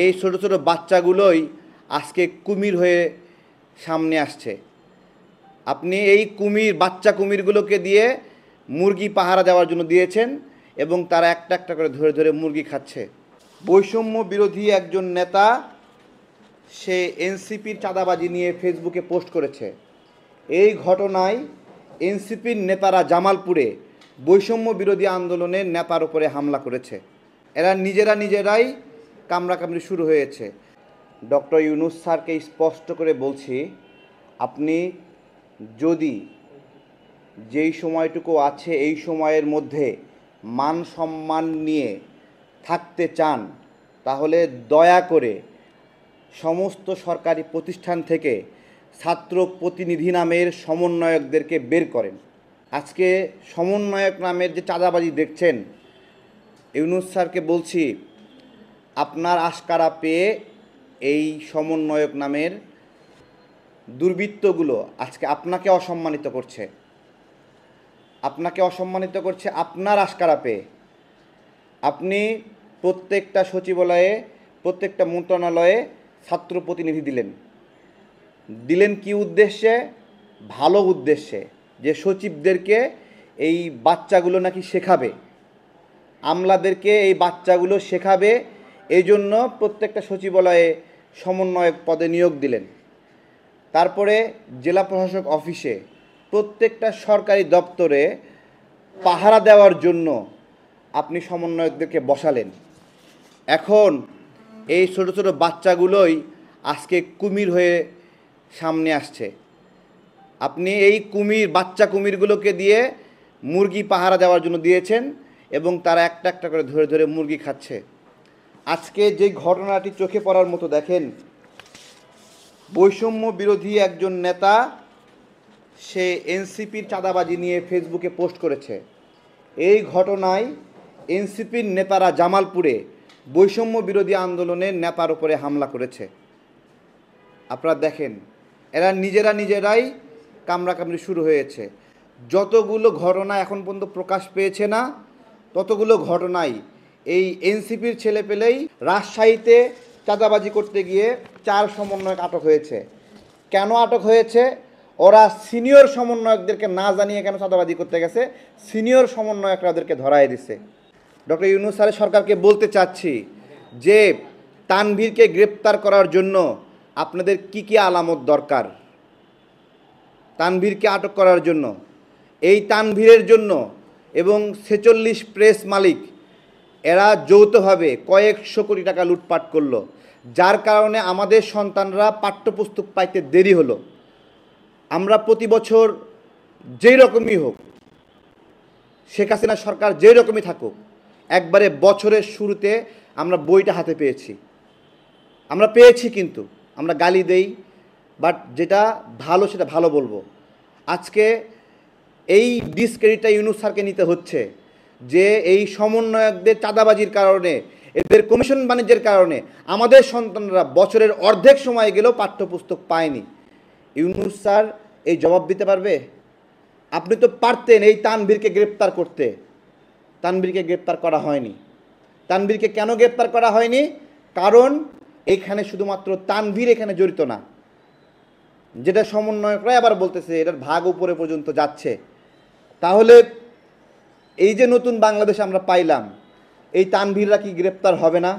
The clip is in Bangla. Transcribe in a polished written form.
এই ছোট ছোট বাচ্চাগুলোই আজকে কুমির হয়ে সামনে আসছে। আপনি এই বাচ্চা কুমিরগুলোকে দিয়ে মুরগি পাহারা দেওয়ার জন্য দিয়েছেন এবং তারা একটা একটা করে ধরে ধরে মুরগি খাচ্ছে। বৈষম্য বিরোধী একজন নেতা সে এনসিপির চাঁদাবাজি নিয়ে ফেসবুকে পোস্ট করেছে। এই ঘটনায় এনসিপির নেতারা জামালপুরে বৈষম্য বিরোধী আন্দোলনের নেতার উপরে হামলা করেছে। এরা নিজেরাই কামড়াকামড়ি শুরু হয়েছে। ডক্টর ইউনূস স্যারকে স্পষ্ট করে বলছি, আপনি যদি যেই সময়টুকু আছে এই সময়ের মধ্যে মান সম্মান নিয়ে থাকতে চান, তাহলে দয়া করে সমস্ত সরকারি প্রতিষ্ঠান থেকে ছাত্র প্রতিনিধি নামের সমন্বয়কদেরকে বের করেন। আজকে সমন্বয়ক নামের যে চাঁদাবাজি দেখছেন, ইউনূস স্যারকে বলছি, আপনার আশকারা পেয়ে এই সমন্বয়ক নামের দুর্বৃত্তগুলো আজকে আপনাকে অসম্মানিত করছে, আপনার আশকারা পেয়ে। আপনি প্রত্যেকটা সচিবালয়ে, প্রত্যেকটা মন্ত্রণালয়ে ছাত্র প্রতিনিধি দিলেন কি উদ্দেশ্যে? ভালো উদ্দেশ্যে, যে সচিবদেরকে এই বাচ্চাগুলো নাকি শেখাবে, আমলাদেরকে এই বাচ্চাগুলো শেখাবে। এই জন্য প্রত্যেকটা সচিবালয়ে সমন্বয়ক পদে নিয়োগ দিলেন। তারপরে জেলা প্রশাসক অফিসে, প্রত্যেকটা সরকারি দপ্তরে পাহারা দেওয়ার জন্য আপনি সমন্বয়কদেরকে বসালেন। এখন এই ছোট ছোট বাচ্চাগুলোই আজকে কুমির হয়ে সামনে আসছে। আপনি এই বাচ্চা কুমিরগুলোকে দিয়ে মুরগি পাহারা দেওয়ার জন্য দিয়েছেন এবং তারা একটা একটা করে ধরে ধরে মুরগি খাচ্ছে। আজকে যে ঘটনাটি চোখে পড়ার মতো, দেখেন, বৈষম্য বিরোধী একজন নেতা সে এনসিপির চাঁদাবাজি নিয়ে ফেসবুকে পোস্ট করেছে। এই ঘটনায় এনসিপির নেতারা জামালপুরে বৈষম্য বিরোধী আন্দোলনের নেতার উপরে হামলা করেছে। আপনারা দেখেন, এরা নিজেরাই কামড়াকামড়ি শুরু হয়েছে। যতগুলো ঘটনা এখন পর্যন্ত প্রকাশ পেয়েছে না, ততগুলো ঘটনাই এই এনসিপির ছেলেপেলেই রাজশাহীতে চাঁদাবাজি করতে গিয়ে 4 সমন্বয়ক আটক হয়েছে। কেন আটক হয়েছে? ওরা সিনিয়র সমন্বয়কদেরকে না জানিয়ে কেন চাঁদাবাজি করতে গেছে, সিনিয়র সমন্বয়করা ওদেরকে ধরায় দিছে। ডক্টর ইউনূস স্যারের সরকারকে বলতে চাচ্ছি যে তানভীরকে গ্রেপ্তার করার জন্য আপনাদের কি আলামত দরকার? তানভীরকে আটক করার জন্য, এই তানভীরের জন্য এবং 46 প্রেস মালিক এরা যৌথভাবে কয়েকশো কোটি টাকা লুটপাট করলো, যার কারণে আমাদের সন্তানরা পাঠ্যপুস্তক পাইতে দেরি হলো। আমরা প্রতি বছর যেই রকমই হোক, শেখ হাসিনা সরকার যেই রকমই থাকুক, একবারে বছরের শুরুতে আমরা বইটা হাতে পেয়েছি, কিন্তু আমরা গালি দেই, বাট যেটা ভালো সেটা ভালো বলবো। আজকে এই ডিসক্রেডিটটা ইউনূস স্যারকে নিতে হচ্ছে যে এই সমন্বয়কদের চাঁদাবাজির কারণে, এদের কমিশন বাণিজ্যের কারণে আমাদের সন্তানরা বছরের অর্ধেক সময় গেলেও পাঠ্যপুস্তক পায়নি। ইউনূস স্যার এই জবাব দিতে পারবে? আপনি তো পারতেন এই তানভীরকে গ্রেপ্তার করতে। তানভীরকে গ্রেপ্তার করা হয়নি। তানভীরকে কেন গ্রেপ্তার করা হয়নি? কারণ এখানে শুধুমাত্র তানভীর এখানে জড়িত না, যেটা সমন্বয়করা আবার বলতেছে এটার ভাগ উপরে পর্যন্ত যাচ্ছে। তাহলে এই যে নতুন বাংলাদেশ আমরা পাইলাম, এই তানভীররা কি গ্রেপ্তার হবে না?